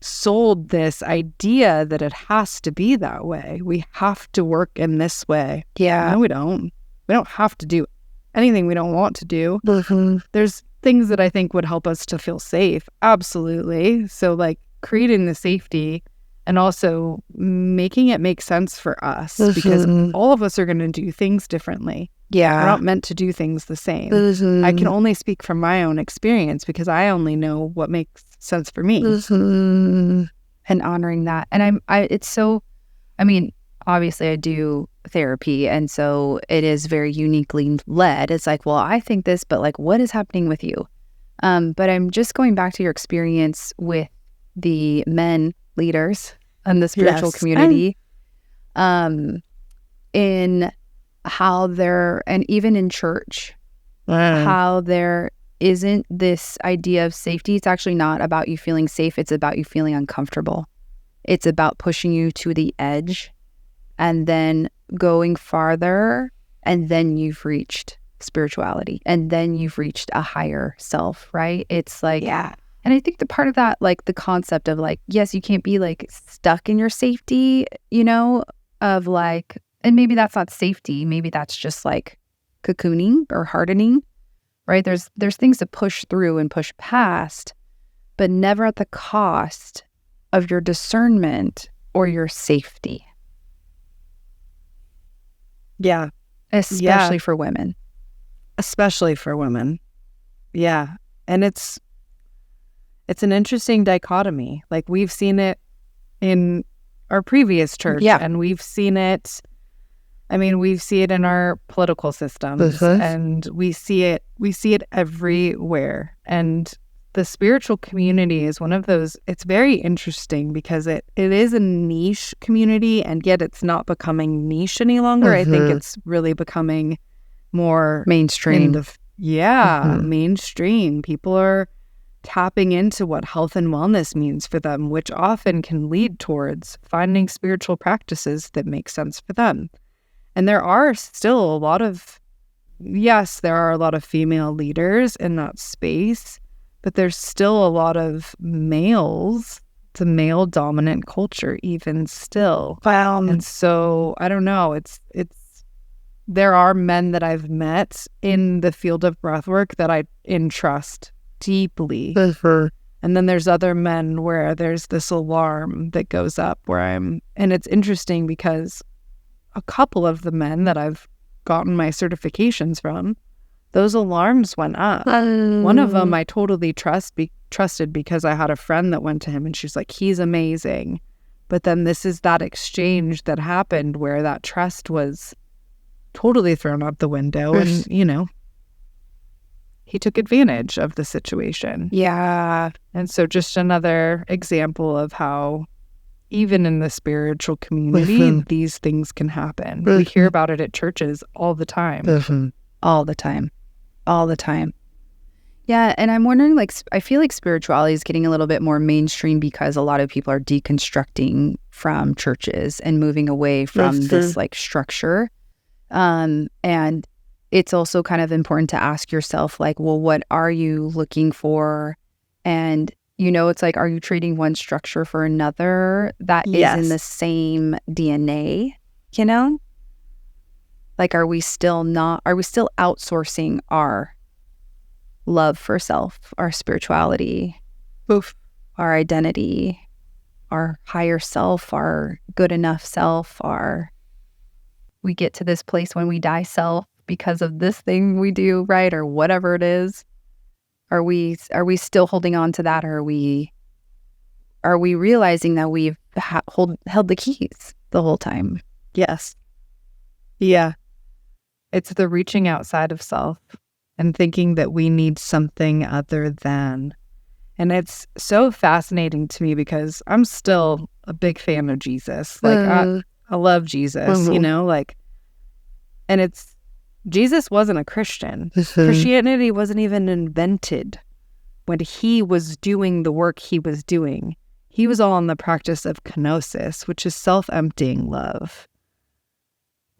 S2: sold this idea that it has to be that way. We have to work in this way.
S1: Yeah.
S2: No, we don't. We don't have to do anything we don't want to do. There's things that I think would help us to feel safe. Absolutely. So like creating the safety and also making it make sense for us because all of us are going to do things differently.
S1: Yeah.
S2: We're not meant to do things the same. I can only speak from my own experience because I only know what makes sense for me.
S1: And honoring that. And I mean, obviously I do therapy. And so it is very uniquely led. It's like, well, I think this, but like, what is happening with you? But I'm just going back to your experience with the men leaders in the spiritual community, in how and even in church, how there isn't this idea of safety. It's actually not about you feeling safe. It's about you feeling uncomfortable. It's about pushing you to the edge and then going farther. And then you've reached spirituality and then you've reached a higher self, right? It's like, yeah. And I think the part of that, like the concept of like, yes, you can't be like stuck in your safety, you know, of like, and maybe that's not safety. Maybe that's just like cocooning or hardening, right? There's things to push through and push past, but never at the cost of your discernment or your safety.
S2: Yeah.
S1: Especially for women.
S2: Especially for women. Yeah. And it's an interesting dichotomy. Like we've seen it in our previous church and we've seen it, we see it in our political systems and we see it everywhere. And the spiritual community is one of those, it's very interesting because it is a niche community and yet it's not becoming niche any longer. I think it's really becoming more
S1: mainstream.
S2: Mainstream. People are tapping into what health and wellness means for them, which often can lead towards finding spiritual practices that make sense for them. And there are still a lot of female leaders in that space, but there's still a lot of males. It's a male dominant culture even still.
S1: Wow.
S2: And so I don't know, there are men that I've met in the field of breathwork that I entrust deeply. And then there's other men where there's this alarm that goes up and it's interesting because a couple of the men that I've gotten my certifications from, those alarms went up. One of them I totally trusted because I had a friend that went to him and she's like, he's amazing. But then this is that exchange that happened where that trust was totally thrown out the window and, you know, he took advantage of the situation.
S1: Yeah.
S2: And so just another example of how even in the spiritual community, these things can happen. We hear about it at churches all the time.
S1: All the time. Yeah, and I'm wondering, like, I feel like spirituality is getting a little bit more mainstream because a lot of people are deconstructing from churches and moving away from this, like, structure. And it's also kind of important to ask yourself, like, well, what are you looking for? And, you know, it's like, are you trading one structure for another that is in the same DNA, you know? Like, are we still outsourcing our love for self, our spirituality, our identity, our higher self, our good enough self, we get to this place when we die self, because of this thing we do, right? Or whatever it is. Are we still holding on to that? Or are we realizing that we've held the keys the whole time?
S2: Yes. Yeah. It's the reaching outside of self and thinking that we need something other than. And it's so fascinating to me because I'm still a big fan of Jesus. Like, I love Jesus, you know, like, and Jesus wasn't a Christian. Christianity wasn't even invented when he was doing the work he was doing. He was all in the practice of kenosis, which is self-emptying love.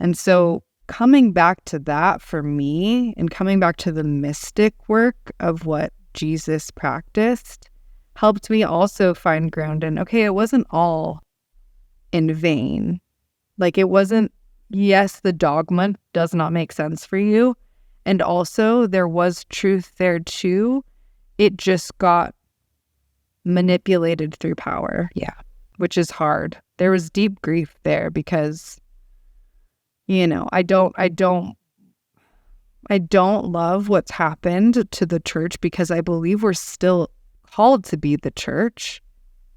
S2: And so coming back to that for me and coming back to the mystic work of what Jesus practiced helped me also find ground in, okay, it wasn't all in vain. Like, it wasn't, yes, the dogma does not make sense for you. And also there was truth there too. It just got manipulated through power.
S1: Yeah.
S2: Which is hard. There was deep grief there because, you know, I don't love what's happened to the church because I believe we're still called to be the church,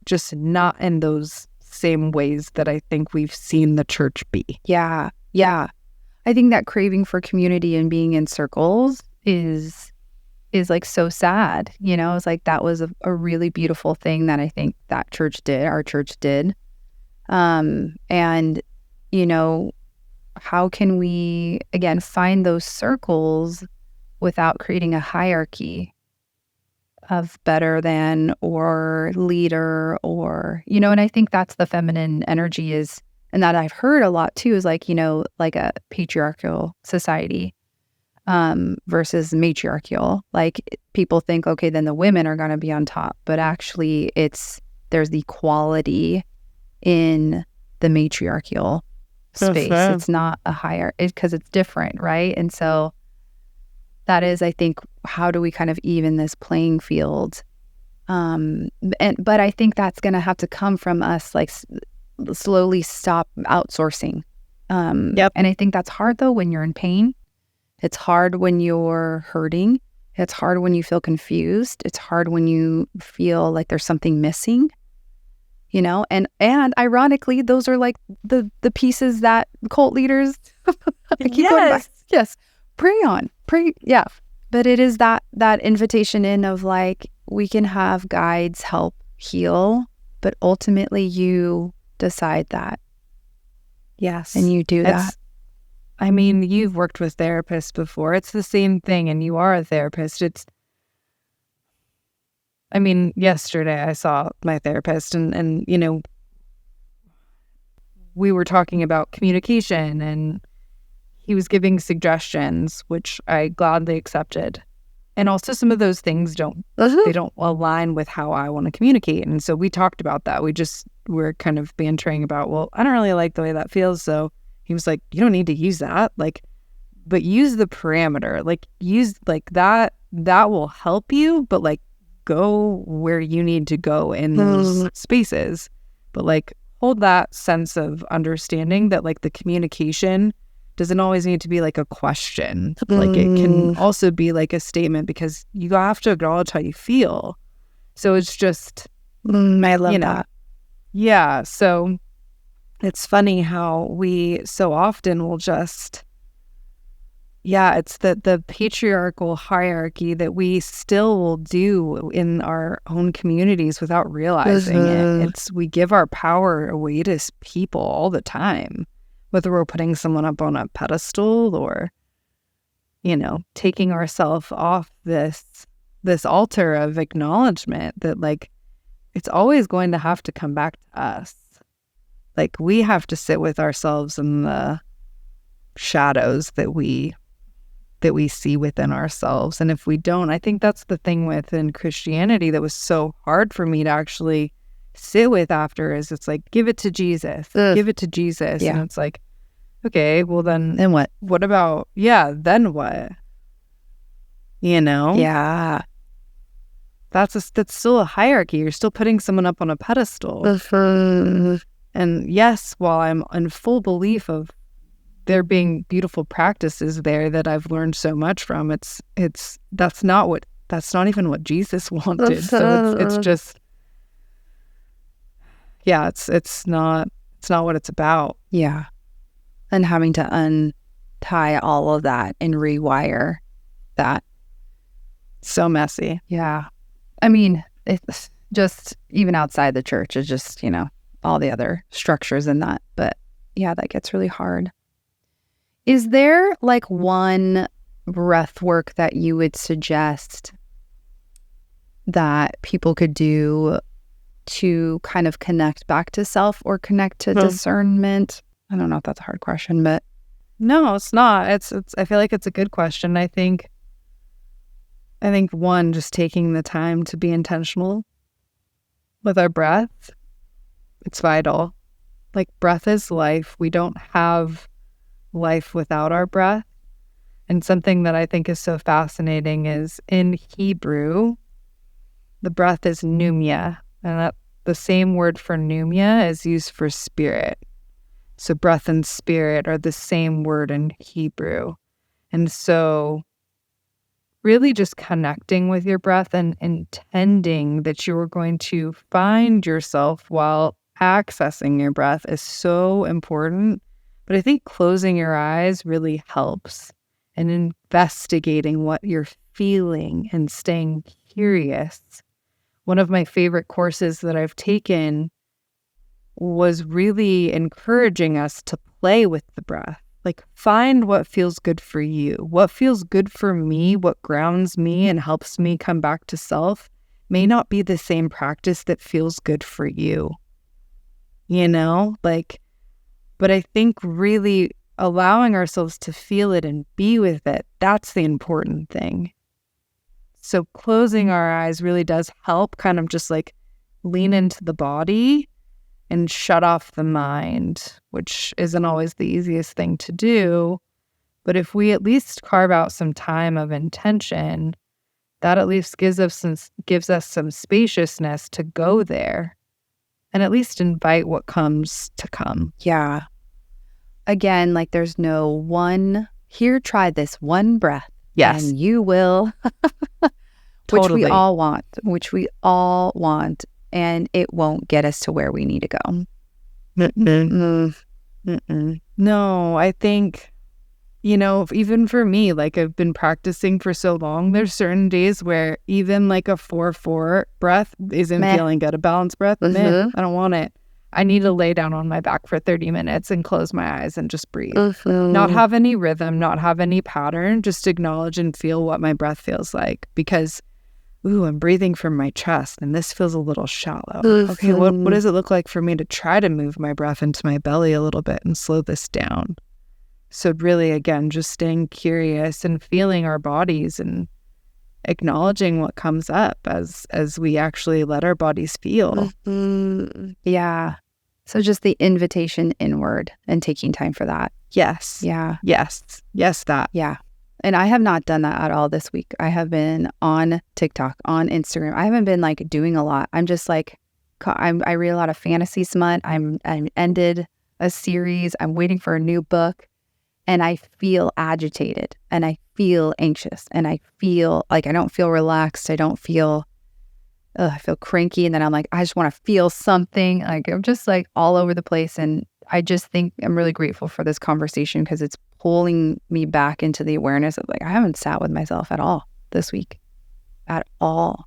S2: just not in those same ways that I think we've seen the church be.
S1: Yeah. Yeah. I think that craving for community and being in circles is like so sad. You know, it's like that was a really beautiful thing that I think that church did, our church did. And, you know, how can we, again, find those circles without creating a hierarchy of better than or leader or, you know, and I think that's the feminine energy is, and that I've heard a lot too, is like, you know, like a patriarchal society versus matriarchal. Like people think, okay, then the women are going to be on top, but actually there's the equality in the matriarchal space. It's not a higher, because it's different, right? And so that is, I think, how do we kind of even this playing field? But I think that's going to have to come from us, like slowly stop outsourcing.
S2: Yep.
S1: And I think that's hard though when you're in pain. It's hard when you're hurting. It's hard when you feel confused. It's hard when you feel like there's something missing. You know, and ironically, those are like the pieces that cult leaders keep going back. Yes, yeah. But it is that invitation in of like, we can have guides help heal, but ultimately you decide that.
S2: Yes,
S1: and you do that.
S2: I mean, you've worked with therapists before. It's the same thing, and you are a therapist. I mean, yesterday I saw my therapist and, you know, we were talking about communication and he was giving suggestions, which I gladly accepted. And also some of those things they don't align with how I want to communicate. And so we talked about that. We're kind of bantering about, well, I don't really like the way that feels. So he was like, you don't need to use that. Like, but use the parameter, like use like that will help you, but like, go where you need to go in those spaces, but like hold that sense of understanding that like the communication doesn't always need to be like a question. Like it can also be like a statement because you have to acknowledge how you feel. So it's just,
S1: I love that.
S2: Yeah. So it's funny how we so often will just, it's the patriarchal hierarchy that we still will do in our own communities without realizing it. We give our power away to people all the time, whether we're putting someone up on a pedestal or, you know, taking ourselves off this altar of acknowledgement that like it's always going to have to come back to us. Like we have to sit with ourselves in the shadows that we see within ourselves. And if we don't, I think that's the thing within Christianity that was so hard for me to actually sit with after is it's like, give it to Jesus, give it to Jesus.
S1: Yeah.
S2: And it's like, okay, well then
S1: what?
S2: What about, then what? You know?
S1: Yeah.
S2: That's still a hierarchy. You're still putting someone up on a pedestal. And yes, while I'm in full belief of there being beautiful practices there that I've learned so much from. That's not even what Jesus wanted. So it's just, yeah, it's not what it's about.
S1: Yeah. And having to untie all of that and rewire that.
S2: So messy.
S1: Yeah. I mean, it's just even outside the church is just, all the other structures in that. But yeah, that gets really hard. Is there like one breath work that you would suggest that people could do to kind of connect back to self or connect to discernment? I don't know if that's a hard question, but
S2: no, it's not. It's I feel like it's a good question. I think one, just taking the time to be intentional with our breath. It's vital. Like, breath is life. We don't have life without our breath. And something that I think is so fascinating is in Hebrew, the breath is pneuma, and that the same word for pneuma is used for spirit. So breath and spirit are the same word in Hebrew. And so really just connecting with your breath and intending that you are going to find yourself while accessing your breath is so important. But I think closing your eyes really helps, and investigating what you're feeling and staying curious. One of my favorite courses that I've taken was really encouraging us to play with the breath. Like, find what feels good for you. What feels good for me, what grounds me and helps me come back to self may not be the same practice that feels good for you. But I think really allowing ourselves to feel it and be with it, that's the important thing. So closing our eyes really does help kind of just like lean into the body and shut off the mind, which isn't always the easiest thing to do. But if we at least carve out some time of intention, that at least gives us some spaciousness to go there and at least invite what comes to come.
S1: Yeah. Again, like, there's no one, here, try this one breath.
S2: Yes.
S1: And you will,
S2: Totally.
S1: which we all want, and it won't get us to where we need to go.
S2: No, I think, even for me, like, I've been practicing for so long, there's certain days where even like a 4-4 breath isn't feeling good. A balanced breath, I don't want it. I need to lay down on my back for 30 minutes and close my eyes and just breathe. Not have any rhythm, not have any pattern, just acknowledge and feel what my breath feels like. Because, I'm breathing from my chest and this feels a little shallow. Okay, what does it look like for me to try to move my breath into my belly a little bit and slow this down? So really, again, just staying curious and feeling our bodies and acknowledging what comes up as we actually let our bodies feel.
S1: Yeah. So just the invitation inward and taking time for that.
S2: Yes.
S1: Yeah.
S2: Yes, that.
S1: Yeah. And I have not done that at all this week. I have been on TikTok, on Instagram. I haven't been like doing a lot. I'm just like, I read a lot of fantasy smut. I'm ended a series. I'm waiting for a new book. And I feel agitated and I feel anxious and I feel like I don't feel relaxed. I feel cranky. And then I'm like, I just want to feel something. Like, I'm just like all over the place. And I just think I'm really grateful for this conversation because it's pulling me back into the awareness of like, I haven't sat with myself at all this week, at all.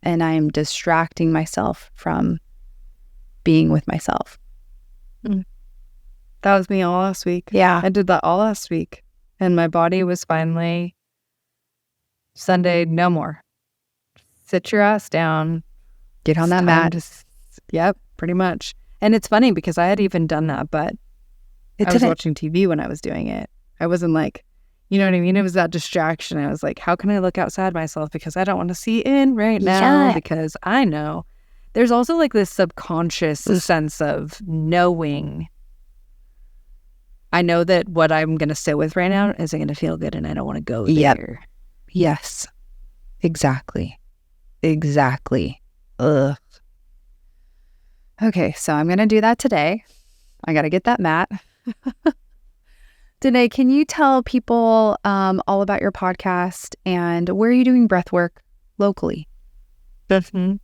S1: And I am distracting myself from being with myself.
S2: That was me all last week.
S1: Yeah.
S2: I did that all last week. And my body was finally, Sunday, no more. Sit your ass down.
S1: Get on that mat.
S2: Yep, pretty much. And it's funny because I had even done that, but I was watching TV when I was doing it. I wasn't like, you know what I mean? It was that distraction. I was like, how can I look outside myself? Because I don't want to see in right now because I know. There's also like this subconscious sense of knowing. I know that what I'm going to sit with right now isn't going to feel good and I don't want to go there.
S1: Yes. Exactly. Ugh. Okay, so I'm going to do that today. I got to get that mat. Danae, can you tell people all about your podcast and where are you doing breathwork locally?
S2: In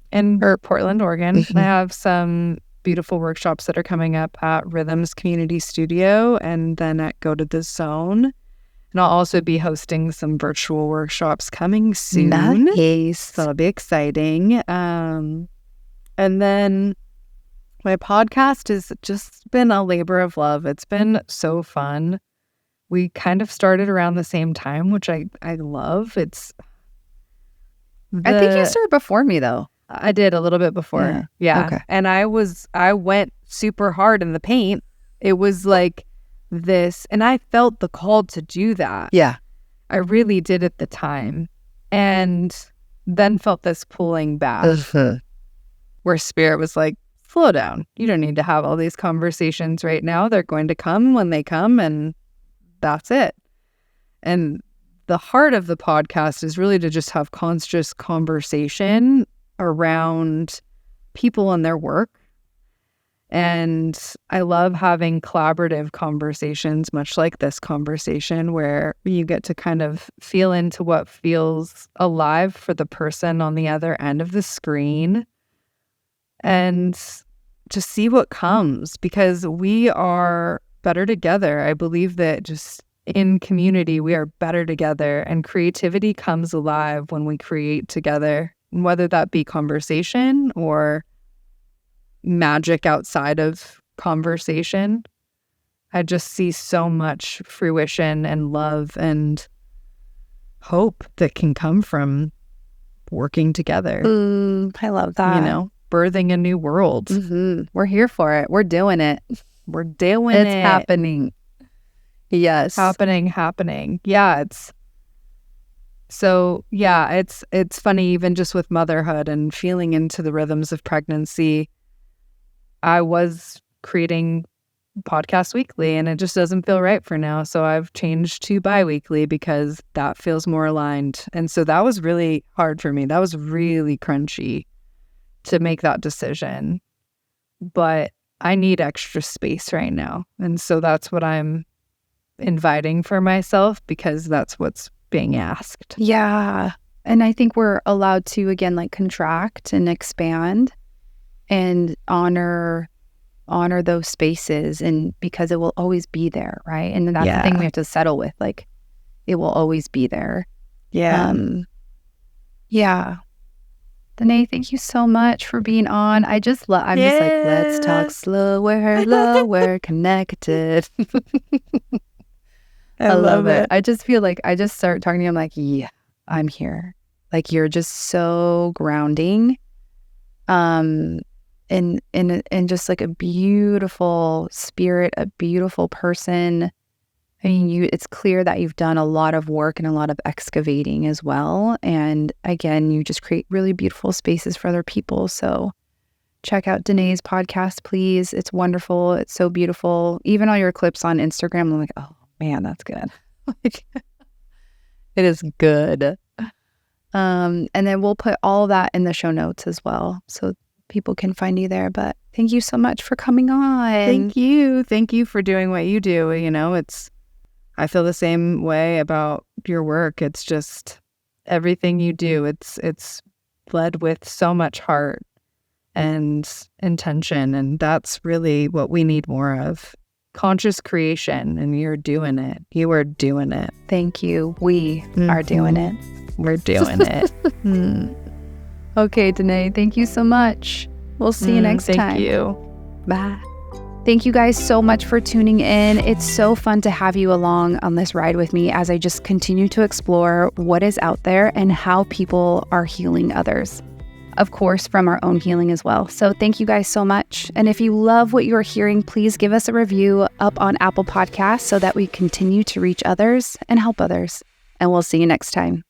S2: Portland, Oregon. I have some beautiful workshops that are coming up at Rhythms Community Studio and then at Go to the Zone. And I'll also be hosting some virtual workshops coming soon.
S1: Nice.
S2: So that'll be exciting. And then my podcast has just been a labor of love. It's been so fun. We kind of started around the same time, which I love.
S1: I think you started before me, though.
S2: I did a little bit before. Yeah.
S1: Okay.
S2: And I went super hard in the paint. It was like this, and I felt the call to do that.
S1: Yeah.
S2: I really did at the time. And then felt this pulling back where spirit was like, slow down. You don't need to have all these conversations right now. They're going to come when they come, and that's it. And the heart of the podcast is really to just have conscious conversation around people and their work. And I love having collaborative conversations, much like this conversation, where you get to kind of feel into what feels alive for the person on the other end of the screen and just see what comes, because we are better together. I believe that just in community, we are better together, and creativity comes alive when we create together, whether that be conversation or magic outside of conversation. I just see so much fruition and love and hope that can come from working together.
S1: I love that.
S2: Birthing a new world.
S1: Mm-hmm. We're here for it. We're doing it.
S2: We're doing it.
S1: It's happening. Yes.
S2: Happening. Yeah, it's funny, even just with motherhood and feeling into the rhythms of pregnancy. I was creating podcasts weekly and it just doesn't feel right for now. So I've changed to bi-weekly because that feels more aligned. And so that was really hard for me. That was really crunchy to make that decision. But I need extra space right now. And so that's what I'm inviting for myself, because that's what's being asked.
S1: Yeah. And I think we're allowed to, again, like contract and expand and honor those spaces, and because it will always be there, right? And that's the thing we have to settle with, like it will always be there.
S2: Yeah.
S1: Danae, thank you so much for being on. I'm just like, let's talk slower, lower, connected. I love it. I just feel like I just start talking to you. I'm like, yeah, I'm here. Like, you're just so grounding. And just like a beautiful spirit, a beautiful person. I mean, it's clear that you've done a lot of work and a lot of excavating as well. And again, you just create really beautiful spaces for other people. So check out Danae's podcast, please. It's wonderful. It's so beautiful. Even all your clips on Instagram, I'm like, oh man, that's good. Like, it is good. And then we'll put all of that in the show notes as well, so people can find you there. But thank you so much for coming on.
S2: Thank you. Thank you for doing what you do. I feel the same way about your work. It's just everything you do. It's led with so much heart and intention. And that's really what we need more of. Conscious creation. And you're doing it. You are doing it.
S1: Thank you. We are doing it.
S2: We're doing it.
S1: Okay, Danae, thank you so much. We'll see you next time.
S2: Thank you.
S1: Bye. Thank you guys so much for tuning in. It's so fun to have you along on this ride with me as I just continue to explore what is out there and how people are healing others. Of course, from our own healing as well. So thank you guys so much. And if you love what you're hearing, please give us a review up on Apple Podcasts so that we continue to reach others and help others. And we'll see you next time.